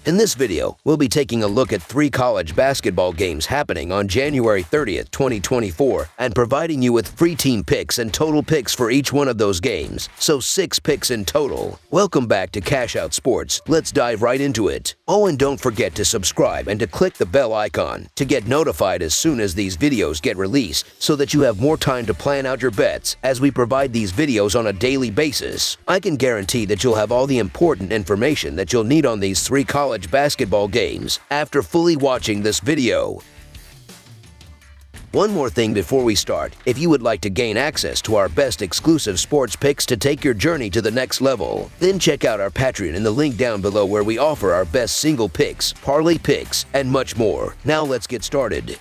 In this video, we'll be taking a look at 3 college basketball games happening on January 30th, 2024, and providing you with free team picks and total picks for each one of those games, so 6 picks in total. Welcome back to Cash Out Sports. Let's dive right into it. Oh, and don't forget to subscribe and to click the bell icon to get notified as soon as these videos get released, so that you have more time to plan out your bets as we provide these videos on a daily basis. I can guarantee that you'll have all the important information that you'll need on these 3 college basketball games after fully watching this video. One more thing before we start: if you would like to gain access to our best exclusive sports picks to take your journey to the next level, then check out our Patreon in the link down below, where we offer our best single picks, parlay picks, and much more. Now let's get started.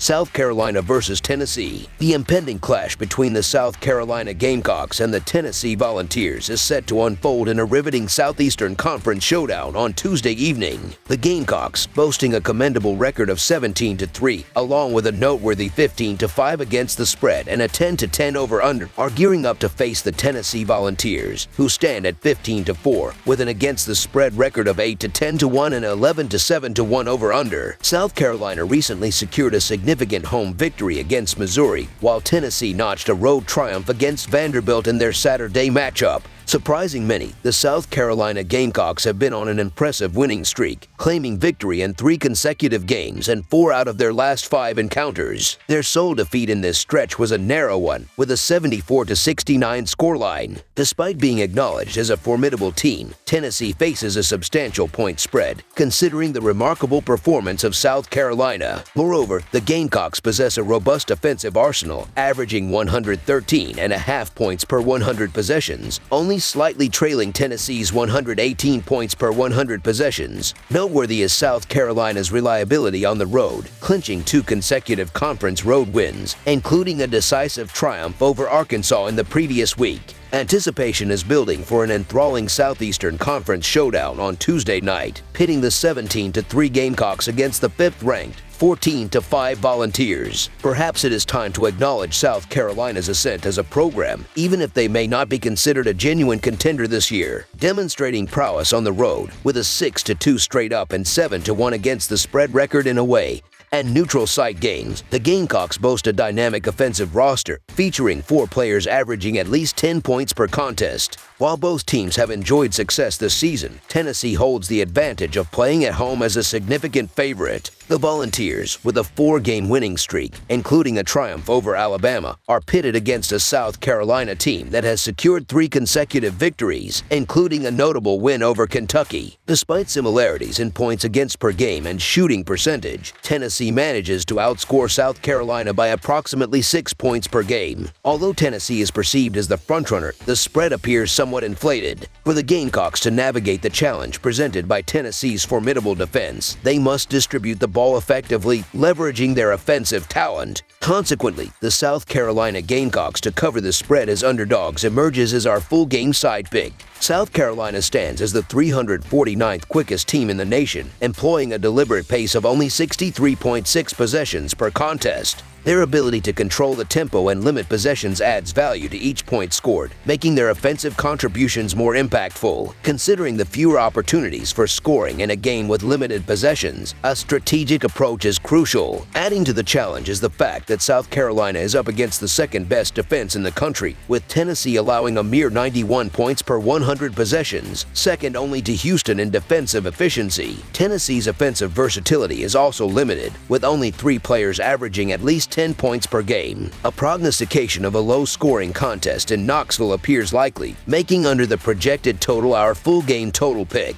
South Carolina versus Tennessee. The impending clash between the South Carolina Gamecocks and the Tennessee Volunteers is set to unfold in a riveting Southeastern Conference showdown on Tuesday evening. The Gamecocks, boasting a commendable record of 17-3, along with a noteworthy 15-5 against the spread and a 10-10 over-under, are gearing up to face the Tennessee Volunteers, who stand at 15-4, with an against-the-spread record of 8-10-1 and 11-7-1 over-under. South Carolina recently secured a significant home victory against Missouri, while Tennessee notched a road triumph against Vanderbilt in their Saturday matchup. Surprising many, the South Carolina Gamecocks have been on an impressive winning streak, claiming victory in 3 consecutive games and 4 out of their last 5 encounters. Their sole defeat in this stretch was a narrow one, with a 74-69 scoreline. Despite being acknowledged as a formidable team, Tennessee faces a substantial point spread, considering the remarkable performance of South Carolina. Moreover, the Gamecocks possess a robust offensive arsenal, averaging 113.5 points per 100 possessions, only slightly trailing Tennessee's 118 points per 100 possessions. Noteworthy is South Carolina's reliability on the road, clinching 2 consecutive conference road wins, including a decisive triumph over Arkansas in the previous week. Anticipation is building for an enthralling Southeastern Conference showdown on Tuesday night, pitting the 17-3 Gamecocks against the 5th-ranked 14-5 Volunteers. Perhaps it is time to acknowledge South Carolina's ascent as a program, even if they may not be considered a genuine contender this year. Demonstrating prowess on the road with a 6-2 straight up and 7-1 against the spread record in away and neutral site games, the Gamecocks boast a dynamic offensive roster featuring 4 players averaging at least 10 points per contest. While both teams have enjoyed success this season, Tennessee holds the advantage of playing at home as a significant favorite. The Volunteers, with a 4-game winning streak, including a triumph over Alabama, are pitted against a South Carolina team that has secured 3 consecutive victories, including a notable win over Kentucky. Despite similarities in points against per game and shooting percentage, Tennessee manages to outscore South Carolina by approximately 6 points per game. Although Tennessee is perceived as the frontrunner, the spread appears somewhat inflated. For the Gamecocks to navigate the challenge presented by Tennessee's formidable defense, they must distribute the ball effectively, leveraging their offensive talent. Consequently, the South Carolina Gamecocks to cover the spread as underdogs emerges as our full game side pick. South Carolina stands as the 349th quickest team in the nation, employing a deliberate pace of only 63.6 possessions per contest. Their ability to control the tempo and limit possessions adds value to each point scored, making their offensive contributions more impactful. Considering the fewer opportunities for scoring in a game with limited possessions, a strategic approach is crucial. Adding to the challenge is the fact that South Carolina is up against the 2nd-best defense in the country, with Tennessee allowing a mere 91 points per 100 possessions, second only to Houston in defensive efficiency. Tennessee's offensive versatility is also limited, with only 3 players averaging at least 10 points per game. A prognostication of a low-scoring contest in Knoxville appears likely, making under the projected total our full game total pick.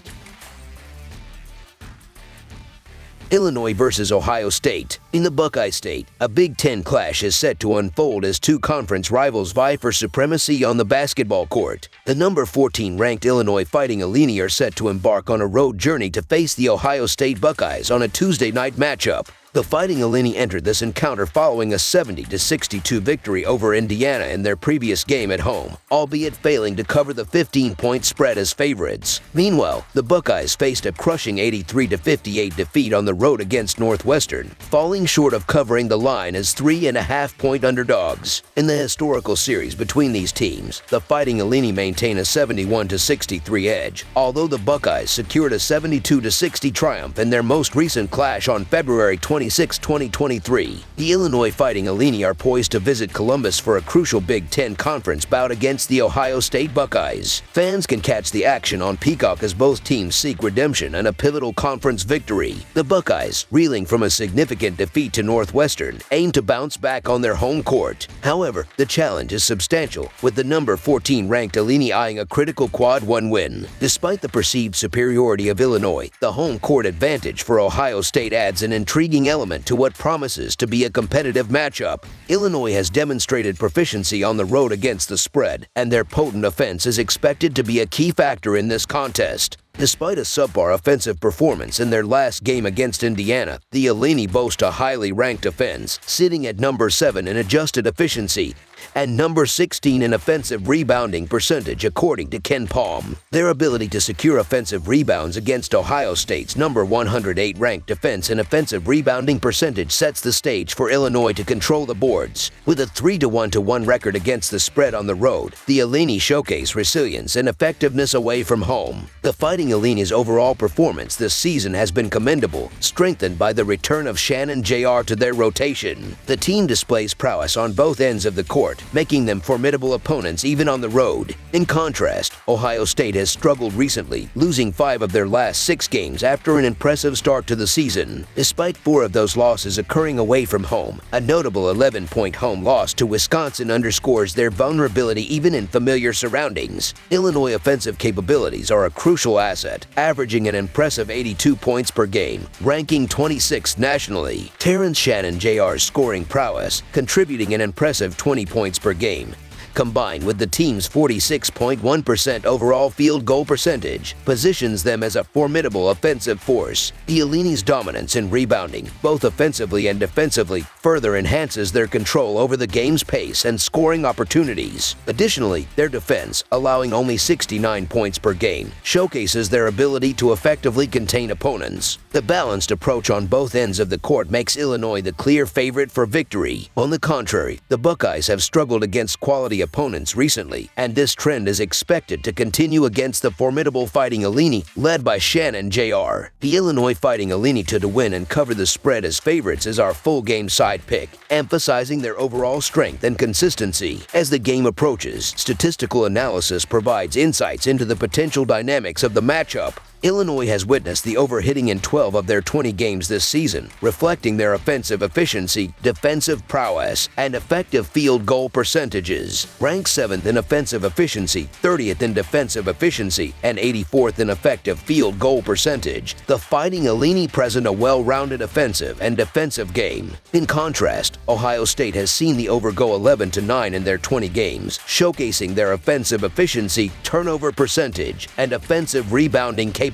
Illinois versus Ohio State. In the Buckeye State, a Big Ten clash is set to unfold as 2 conference rivals vie for supremacy on the basketball court. The number 14 ranked Illinois Fighting Illini are set to embark on a road journey to face the Ohio State Buckeyes on a Tuesday night matchup. The Fighting Illini entered this encounter following a 70-62 victory over Indiana in their previous game at home, albeit failing to cover the 15-point spread as favorites. Meanwhile, the Buckeyes faced a crushing 83-58 defeat on the road against Northwestern, falling short of covering the line as 3.5-point underdogs. In the historical series between these teams, the Fighting Illini maintain a 71-63 edge, although the Buckeyes secured a 72-60 triumph in their most recent clash on February 26, 2023. The Illinois Fighting Illini are poised to visit Columbus for a crucial Big Ten Conference bout against the Ohio State Buckeyes. Fans can catch the action on Peacock as both teams seek redemption and a pivotal conference victory. The Buckeyes, reeling from a significant defeat to Northwestern, aim to bounce back on their home court. However, the challenge is substantial, with the number 14 ranked Illini eyeing a critical quad 1 win. Despite the perceived superiority of Illinois, the home court advantage for Ohio State adds an intriguing element to what promises to be a competitive matchup. Illinois has demonstrated proficiency on the road against the spread, and their potent offense is expected to be a key factor in this contest. Despite a subpar offensive performance in their last game against Indiana, the Illini boast a highly ranked offense, sitting at number 7 in adjusted efficiency and number 16 in offensive rebounding percentage according to Ken Palm. Their ability to secure offensive rebounds against Ohio State's number 108 ranked defense and offensive rebounding percentage sets the stage for Illinois to control the boards. With a 3-1-1 record against the spread on the road, the Illini showcase resilience and effectiveness away from home. The Fighting Illini's overall performance this season has been commendable, strengthened by the return of Shannon Jr. to their rotation. The team displays prowess on both ends of the court, making them formidable opponents even on the road. In contrast, Ohio State has struggled recently, losing 5 of their last 6 games after an impressive start to the season. Despite 4 of those losses occurring away from home, a notable 11-point home loss to Wisconsin underscores their vulnerability even in familiar surroundings. Illinois' offensive capabilities are a crucial asset, averaging an impressive 82 points per game, ranking 26th nationally. Terrence Shannon Jr.'s scoring prowess, contributing an impressive 20 points per game, combined with the team's 46.1% overall field goal percentage, positions them as a formidable offensive force. The Illini's dominance in rebounding, both offensively and defensively, further enhances their control over the game's pace and scoring opportunities. Additionally, their defense, allowing only 69 points per game, showcases their ability to effectively contain opponents. The balanced approach on both ends of the court makes Illinois the clear favorite for victory. On the contrary, the Buckeyes have struggled against quality opponents recently, and this trend is expected to continue against the formidable Fighting Illini, led by Shannon Jr. The Illinois Fighting Illini to win and cover the spread as favorites is our full game side pick, emphasizing their overall strength and consistency. As the game approaches, statistical analysis provides insights into the potential dynamics of the matchup. Illinois has witnessed the overhitting in 12 of their 20 games this season, reflecting their offensive efficiency, defensive prowess, and effective field goal percentages. Ranked 7th in offensive efficiency, 30th in defensive efficiency, and 84th in effective field goal percentage, the Fighting Illini present a well-rounded offensive and defensive game. In contrast, Ohio State has seen the over go 11-9 in their 20 games, showcasing their offensive efficiency, turnover percentage, and offensive rebounding capabilities.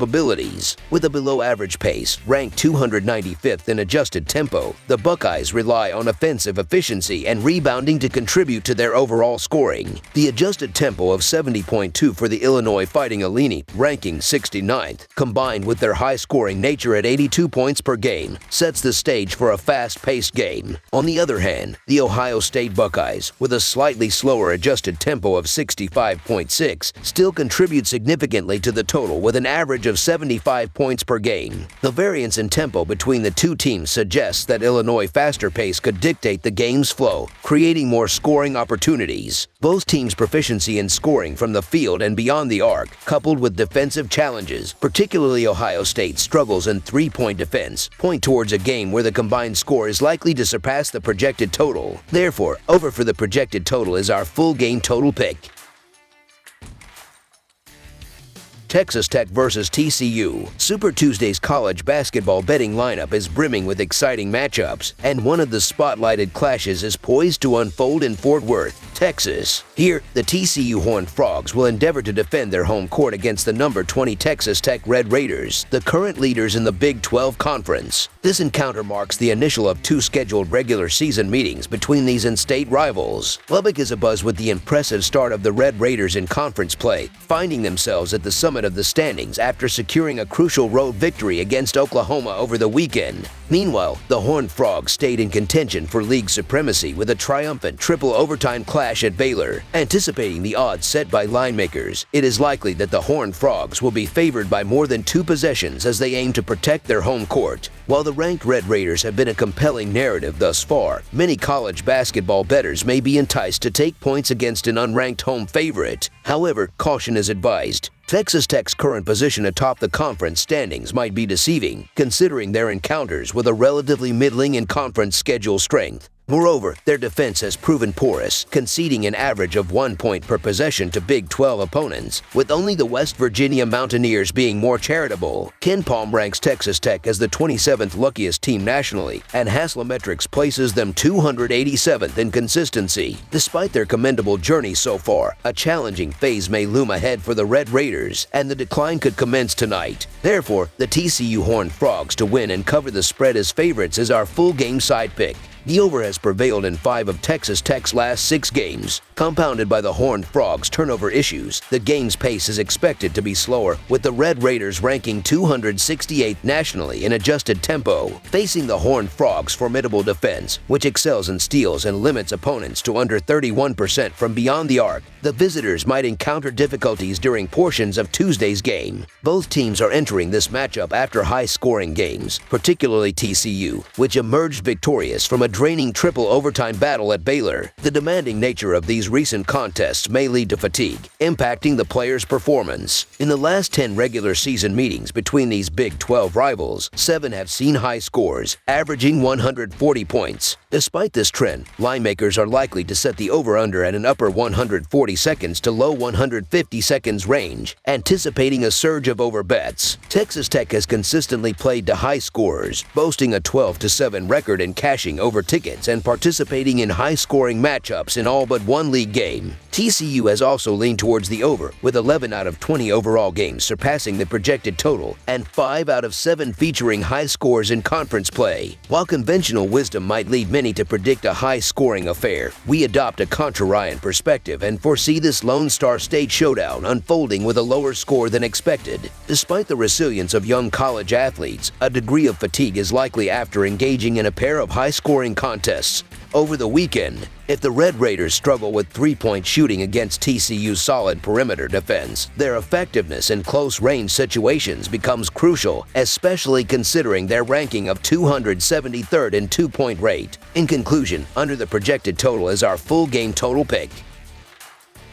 With a below-average pace, ranked 295th in adjusted tempo, the Buckeyes rely on offensive efficiency and rebounding to contribute to their overall scoring. The adjusted tempo of 70.2 for the Illinois Fighting Illini, ranking 69th, combined with their high-scoring nature at 82 points per game, sets the stage for a fast-paced game. On the other hand, the Ohio State Buckeyes, with a slightly slower adjusted tempo of 65.6, still contribute significantly to the total with an average of 75 points per game. The variance in tempo between the two teams suggests that Illinois' faster pace could dictate the game's flow, creating more scoring opportunities. Both teams' proficiency in scoring from the field and beyond the arc, coupled with defensive challenges, particularly Ohio State's struggles in three-point defense, point towards a game where the combined score is likely to surpass the projected total. Therefore, over for the projected total is our full game total pick. Texas Tech versus TCU. Super Tuesday's college basketball betting lineup is brimming with exciting matchups, and one of the spotlighted clashes is poised to unfold in Fort Worth, Texas. Here, the TCU Horned Frogs will endeavor to defend their home court against the number 20 Texas Tech Red Raiders, the current leaders in the Big 12 Conference. This encounter marks the initial of 2 scheduled regular season meetings between these in-state rivals. Lubbock is abuzz with the impressive start of the Red Raiders in conference play, finding themselves at the summit of the standings after securing a crucial road victory against Oklahoma over the weekend. Meanwhile, the Horned Frogs stayed in contention for league supremacy with a triumphant triple overtime clash at Baylor. Anticipating the odds set by line makers, it is likely that the Horned Frogs will be favored by more than 2 possessions as they aim to protect their home court. While the ranked Red Raiders have been a compelling narrative thus far, many college basketball bettors may be enticed to take points against an unranked home favorite. However, caution is advised. Texas Tech's current position atop the conference standings might be deceiving, considering their encounters with a relatively middling in conference schedule strength. Moreover, their defense has proven porous, conceding an average of 1 point per possession to Big 12 opponents, with only the West Virginia Mountaineers being more charitable. KenPom ranks Texas Tech as the 27th luckiest team nationally, and Haslametrics places them 287th in consistency. Despite their commendable journey so far, a challenging phase may loom ahead for the Red Raiders, and the decline could commence tonight. Therefore, the TCU Horned Frogs to win and cover the spread as favorites is our full game side pick. The over has prevailed in 5 of Texas Tech's last 6 games. Compounded by the Horned Frogs' turnover issues, the game's pace is expected to be slower, with the Red Raiders ranking 268th nationally in adjusted tempo. Facing the Horned Frogs' formidable defense, which excels in steals and limits opponents to under 31% from beyond the arc, the visitors might encounter difficulties during portions of Tuesday's game. Both teams are entering this matchup after high-scoring games, particularly TCU, which emerged victorious from a draining triple overtime battle at Baylor. The demanding nature of these recent contests may lead to fatigue, impacting the players' performance. In the last 10 regular season meetings between these Big 12 rivals, 7 have seen high scores, averaging 140 points. Despite this trend, line makers are likely to set the over-under at an upper 140 seconds to low 150 seconds range, anticipating a surge of over-bets. Texas Tech has consistently played to high scorers, boasting a 12-7 record in cashing over tickets and participating in high-scoring matchups in all but one league game. TCU has also leaned towards the over, with 11 out of 20 overall games surpassing the projected total, and 5 out of 7 featuring high scores in conference play. While conventional wisdom might lead many to predict a high-scoring affair, we adopt a contrarian perspective and foresee this Lone Star State showdown unfolding with a lower score than expected. Despite the resilience of young college athletes, a degree of fatigue is likely after engaging in a pair of high-scoring contests over the weekend. If the Red Raiders struggle with 3-point shooting against TCU's solid perimeter defense, their effectiveness in close-range situations becomes crucial, especially considering their ranking of 273rd in 2-point rate. In conclusion, under the projected total is our full game total pick.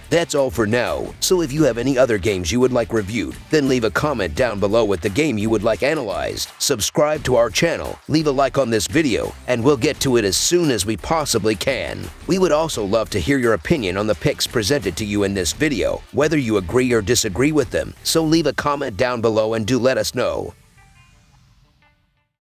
That's all for now, so if you have any other games you would like reviewed, then leave a comment down below with the game you would like analyzed. Subscribe to our channel, leave a like on this video, and we'll get to it as soon as we possibly can. We would also love to hear your opinion on the picks presented to you in this video, whether you agree or disagree with them, so leave a comment down below and do let us know.